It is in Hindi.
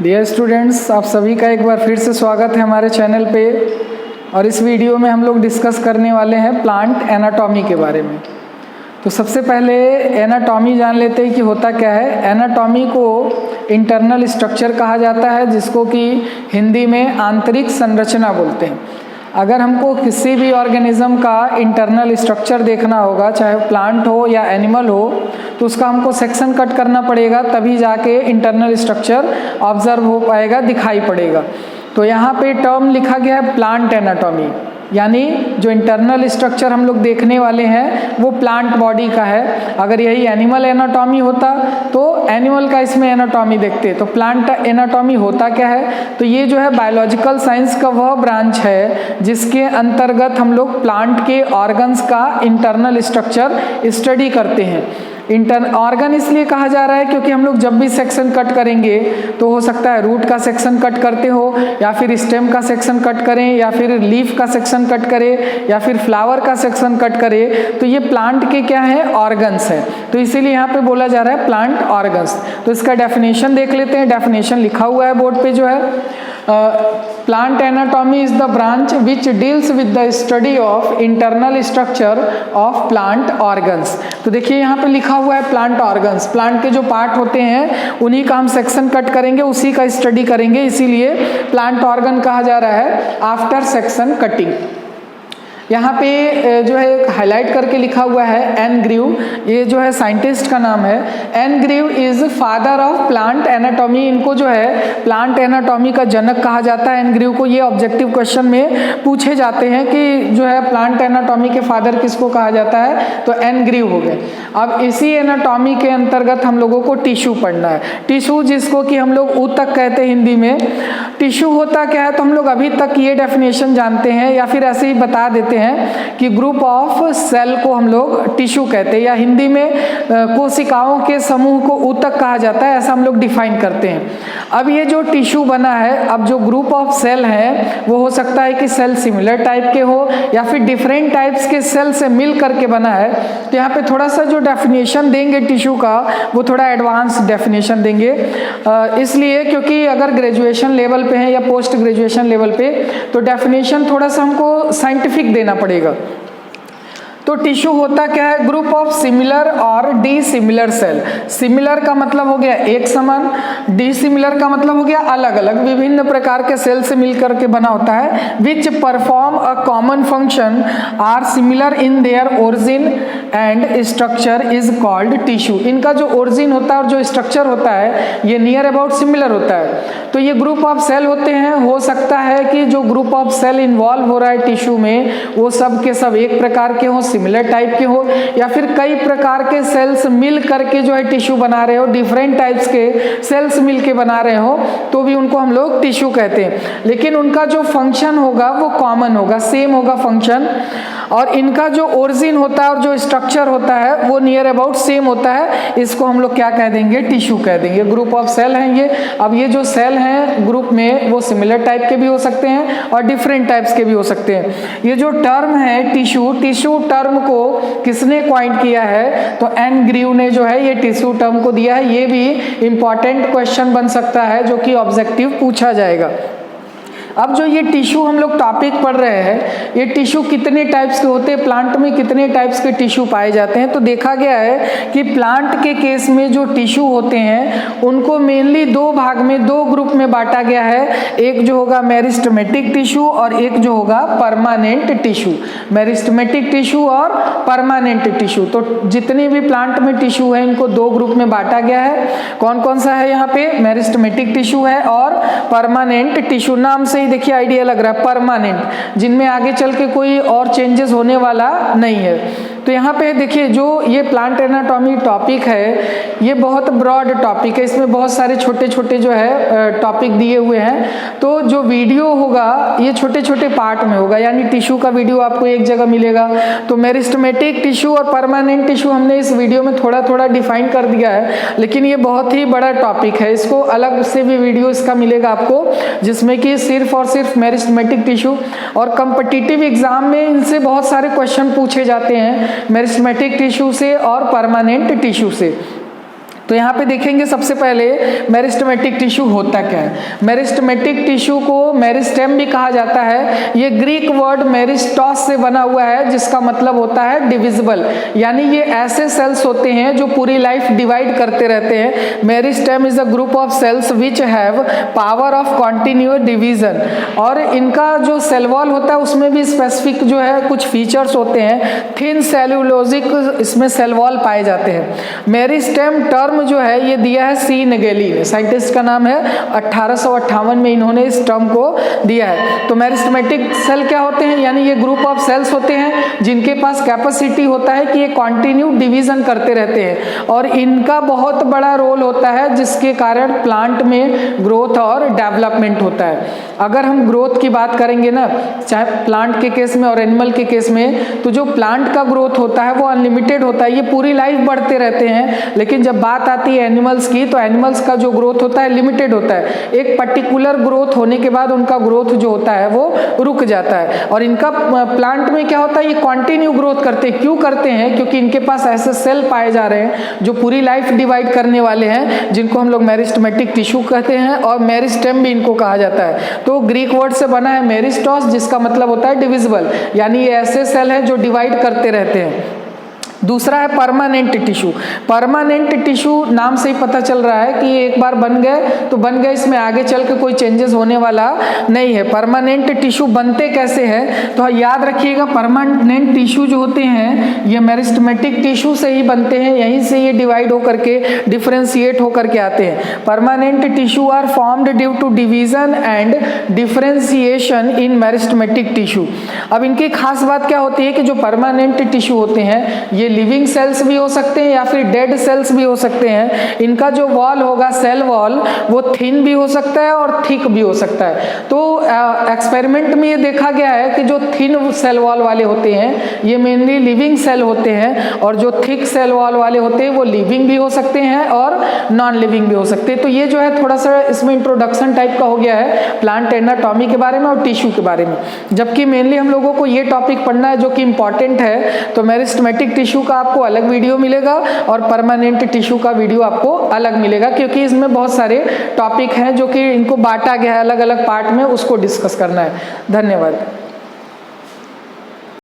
डियर स्टूडेंट्स, आप सभी का एक बार फिर से स्वागत है हमारे चैनल पे। और इस वीडियो में हम लोग डिस्कस करने वाले हैं प्लांट एनाटॉमी के बारे में। तो सबसे पहले एनाटॉमी जान लेते हैं कि होता क्या है। एनाटॉमी को इंटरनल स्ट्रक्चर कहा जाता है, जिसको कि हिंदी में आंतरिक संरचना बोलते हैं। अगर हमको किसी भी ऑर्गेनिज्म का इंटरनल स्ट्रक्चर देखना होगा, चाहे प्लांट हो या एनिमल हो, तो उसका हमको सेक्शन कट करना पड़ेगा, तभी जाके इंटरनल स्ट्रक्चर ऑब्जर्व हो पाएगा, दिखाई पड़ेगा। तो यहाँ पे टर्म लिखा गया है प्लांट एनाटॉमी, यानी जो इंटरनल स्ट्रक्चर हम लोग देखने वाले हैं वो प्लांट बॉडी का है। अगर यही एनिमल एनाटॉमी होता तो एनिमल का इसमें एनाटॉमी देखते। तो प्लांट एनाटॉमी होता क्या है, तो ये जो है बायोलॉजिकल साइंस का वह ब्रांच है जिसके अंतर्गत हम लोग प्लांट के ऑर्गन्स का इंटरनल स्ट्रक्चर स्टडी करते हैं। ऑर्गन इसलिए कहा जा रहा है क्योंकि हम लोग जब भी सेक्शन कट करेंगे तो हो सकता है रूट का सेक्शन कट करते हो, या फिर स्टेम का सेक्शन कट करें, या फिर लीफ का सेक्शन कट करें, या फिर फ्लावर का सेक्शन कट करें, तो ये प्लांट के क्या है, ऑर्गन्स है। तो इसीलिए यहाँ पे बोला जा रहा है प्लांट ऑर्गन्स। तो इसका डेफिनेशन देख लेते हैं। डेफिनेशन लिखा हुआ है बोर्ड पे जो है, plant anatomy is the branch which deals with the study of internal structure of plant organs. तो देखिए यहाँ पे लिखा हुआ है प्लांट ऑर्गन्स। प्लांट के जो पार्ट होते हैं उन्हीं का हम सेक्शन कट करेंगे, उसी का स्टडी करेंगे, इसीलिए प्लांट ऑर्गन कहा जा रहा है आफ्टर सेक्शन कटिंग। यहाँ पे जो है हाईलाइट करके लिखा हुआ है एन ग्रीव, ये जो है साइंटिस्ट का नाम है। N Grew is father of plant anatomy. इनको जो है प्लांट एनाटॉमी का जनक कहा जाता है, एन ग्रीव को। ये ऑब्जेक्टिव क्वेश्चन में पूछे जाते हैं कि जो है प्लांट एनाटॉमी के फादर किसको कहा जाता है, तो एन ग्रीव हो गए। अब इसी एनाटॉमी के अंतर्गत हम लोगों को टिश्यू पढ़ना है। टिश्यू जिसको कि हम लोग ऊतक कहते हैं हिंदी में। टिश्यू होता क्या है, तो हम लोग अभी तक ये डेफिनेशन जानते हैं, या फिर ऐसे ही बता देते हैं कि ग्रुप ऑफ सेल को हम लोग टिश्यू कहते हैं, या हिंदी में कोशिकाओं के समूह को ऊतक कहा जाता है, ऐसा हम लोग डिफाइन करते हैं। अब ये जो टिश्यू बना है, अब जो ग्रुप ऑफ सेल है वो हो सकता है कि सेल सिमिलर टाइप के हो, या फिर डिफरेंट टाइप्स के सेल से मिल करके बना है। तो यहाँ पे थोड़ा सा जो डेफिनेशन देंगे टिश्यू का वो थोड़ा एडवांस डेफिनेशन देंगे, इसलिए क्योंकि अगर ग्रेजुएशन लेवल पे है या पोस्ट ग्रेजुएशन लेवल पे, तो डेफिनेशन थोड़ा सा हमको साइंटिफिक देना पड़ेगा। तो टिश्यू होता क्या है, ग्रुप ऑफ सिमिलर और डिसिमिलर सेल। सिमिलर का मतलब हो गया एक समान, डिसिमिलर का मतलब हो गया अलग अलग, विभिन्न प्रकार के सेल से मिलकर के बना होता है। Which perform a common function are similar in their origin and structure is called tissue. इनका जो ओरिजिन होता है और जो स्ट्रक्चर होता है ये नियर अबाउट सिमिलर होता है। तो ये ग्रुप ऑफ सेल होते हैं। हो सकता है कि जो ग्रुप ऑफ सेल इन्वॉल्व हो रहा है टिश्यू में वो सब के सब एक प्रकार के हों, सिमिलर टाइप के हो, या फिर कई प्रकार के सेल्स मिल करके जो है टिश्यू बना रहे हो, डिफरेंट टाइप्स के सेल्स मिल के बना रहे हो, तो भी उनको हम लोग टिश्यू कहते हैं। लेकिन उनका जो फंक्शन होगा वो कॉमन होगा, सेम होगा फंक्शन, और इनका जो ओरिजिन होता है और जो स्ट्रक्चर होता है वो नियर अबाउट सेम होता है। इसको हम लोग क्या कह देंगे, टिश्यू कह देंगे। ग्रुप ऑफ सेल हैं ये। अब ये जो सेल हैं ग्रुप में वो सिमिलर टाइप के भी हो सकते हैं और डिफरेंट टाइप्स के भी हो सकते हैं। ये जो टर्म है टिश्यू, टिश्यू टर्म को किसने क्वाइन किया है, तो एन ग्रीव ने जो है ये टिश्यू टर्म को दिया है। ये भी इंपॉर्टेंट क्वेश्चन बन सकता है जो कि ऑब्जेक्टिव पूछा जाएगा। अब जो ये टिश्यू हम लोग टॉपिक पढ़ रहे हैं, ये टिश्यू कितने टाइप्स के होते हैं, प्लांट में कितने टाइप्स के टिश्यू पाए जाते हैं, तो देखा गया है कि प्लांट के केस में जो टिश्यू होते हैं उनको मेनली दो भाग में, दो ग्रुप में बांटा गया है। एक जो होगा मेरिस्टेमेटिक टिश्यू और एक जो होगा परमानेंट टिश्यू। मेरिस्टेमेटिक टिश्यू और परमानेंट टिश्यू। तो जितने भी प्लांट में टिश्यू है इनको दो ग्रुप में बांटा गया है। कौन कौन सा है यहाँ पे, मेरिस्टेमेटिक टिश्यू है और परमानेंट टिश्यू। नाम से ही देखिए आइडिया लग रहा है, परमानेंट, जिनमें आगे चल के कोई और चेंजेस होने वाला नहीं है। तो यहाँ पे देखिए जो ये प्लांट एनाटॉमी टॉपिक है ये बहुत ब्रॉड टॉपिक है, इसमें बहुत सारे छोटे छोटे जो है टॉपिक दिए हुए हैं। तो जो वीडियो होगा ये छोटे छोटे पार्ट में होगा, यानी टिश्यू का वीडियो आपको एक जगह मिलेगा। तो मेरिस्टेमेटिक टिश्यू और परमानेंट टिश्यू हमने इस वीडियो में थोड़ा थोड़ा डिफाइन कर दिया है, लेकिन ये बहुत ही बड़ा टॉपिक है। इसको अलग से भी वीडियो इसका मिलेगा आपको, जिसमें कि सिर्फ और सिर्फ मेरिस्टेमेटिक टिश्यू, और कॉम्पिटिटिव एग्जाम में इनसे बहुत सारे क्वेश्चन पूछे जाते हैं मेरिस्टेमेटिक टिश्यू से और परमानेंट टिश्यू से। तो यहाँ पे देखेंगे सबसे पहले मेरिस्टेमेटिक टिश्यू होता क्या है। मेरिस्टेमेटिक टिश्यू को मेरिस्टेम भी कहा जाता है। ये ग्रीक वर्ड मेरिस्टॉस से बना हुआ है, जिसका मतलब होता है डिविजिबल, यानी ये ऐसे सेल्स होते हैं जो पूरी लाइफ डिवाइड करते रहते हैं। Meristem is a group of cells which have power of continuous division, और इनका जो सेल वॉल होता है उसमें भी स्पेसिफिक जो है कुछ फीचर्स होते हैं। थिन सेल्यूलोजिक इसमें सेल वॉल पाए जाते हैं। मेरिस्टेम टर्म जो है ये दिया है सी नेगेली ने, साइंटिस्ट का नाम है, 1858 में इन्होंने इस टर्म को दिया है। तो मेरिस्टेमेटिक सेल क्या होते हैं, यानी ये ग्रुप ऑफ सेल्स होते हैं जिनके पास कैपेसिटी होता है कि ये कंटिन्यू डिवीजन करते रहते हैं, और इनका बहुत बड़ा रोल होता है जिसके कारण प्लांट में ग्रोथ और डेवलपमेंट होता है। अगर हम ग्रोथ की बात करेंगे ना, चाहे प्लांट के केस में और एनिमल के केस में, तो जो प्लांट का ग्रोथ होता है वो अनलिमिटेड होता है, ये पूरी लाइफ बढ़ते रहते हैं। लेकिन जब बात आती है एनिमल्स की, तो एनिमल्स का जो ग्रोथ होता है लिमिटेड होता है। एक पर्टिकुलर ग्रोथ होने के बाद उनका ग्रोथ जो होता है वो रुक जाता है। और इनका प्लांट में क्या होता है, ये कंटिन्यू ग्रोथ करते हैं। क्यों करते हैं? क्योंकि इनके पास ऐसे सेल पाए जा रहे हैं जो पूरी लाइफ डिवाइड करने वाले हैं, जिनको हम लोग मेरिस्टेमेटिक टिश्यू कहते हैं, और मेरिस्टेम भी इनको कहा जाता है। तो ग्रीक वर्ड से बना है मेरिस्टॉस, जिसका मतलब होता है डिविजिबल, यानी ये ऐसे सेल हैं जो डिवाइड करते रहते हैं। दूसरा है परमानेंट टिश्यू। परमानेंट टिश्यू नाम से ही पता चल रहा है कि ये एक बार बन गए तो बन गए, इसमें आगे चल के कोई चेंजेस होने वाला नहीं है। परमानेंट टिश्यू बनते कैसे हैं, तो याद रखिएगा, परमानेंट टिश्यू जो होते हैं ये मेरिस्टेमेटिक टिश्यू से ही बनते हैं, यहीं से ये डिवाइड होकर के डिफरेंशिएट होकर के आते हैं। Permanent tissue are formed due to division and differentiation in meristematic tissue. अब इनकी खास बात क्या होती है कि जो परमानेंट टिश्यू होते हैं ये लिविंग सेल्स भी हो सकते हैं या फिर डेड सेल्स भी हो सकते हैं। इनका जो वॉल होगा, सेल वॉल, वो थिन भी हो सकता है और थिक भी हो सकता है। तो एक्सपेरिमेंट में ये देखा गया है कि जो थिन सेल वॉल वाले होते हैं ये मेनली लिविंग सेल होते हैं, और जो थिक सेल वॉल वाले होते हैं वो लिविंग भी हो सकते हैं और नॉन लिविंग भी हो सकते हैं। तो ये जो है थोड़ा सा इसमें इंट्रोडक्शन टाइप का हो गया है प्लांट एनाटॉमी के बारे में और टिश्यू के बारे में, जबकि मेनली हम लोगों को ये टॉपिक पढ़ना है जो कि इंपॉर्टेंट है। तो मेरिस्टेमेटिक टिश्यू का आपको अलग वीडियो मिलेगा और परमानेंट टिश्यू का वीडियो आपको अलग मिलेगा, क्योंकि इसमें बहुत सारे टॉपिक हैं जो कि इनको बांटा गया है अलग अलग पार्ट में, उसको डिस्कस करना है। धन्यवाद।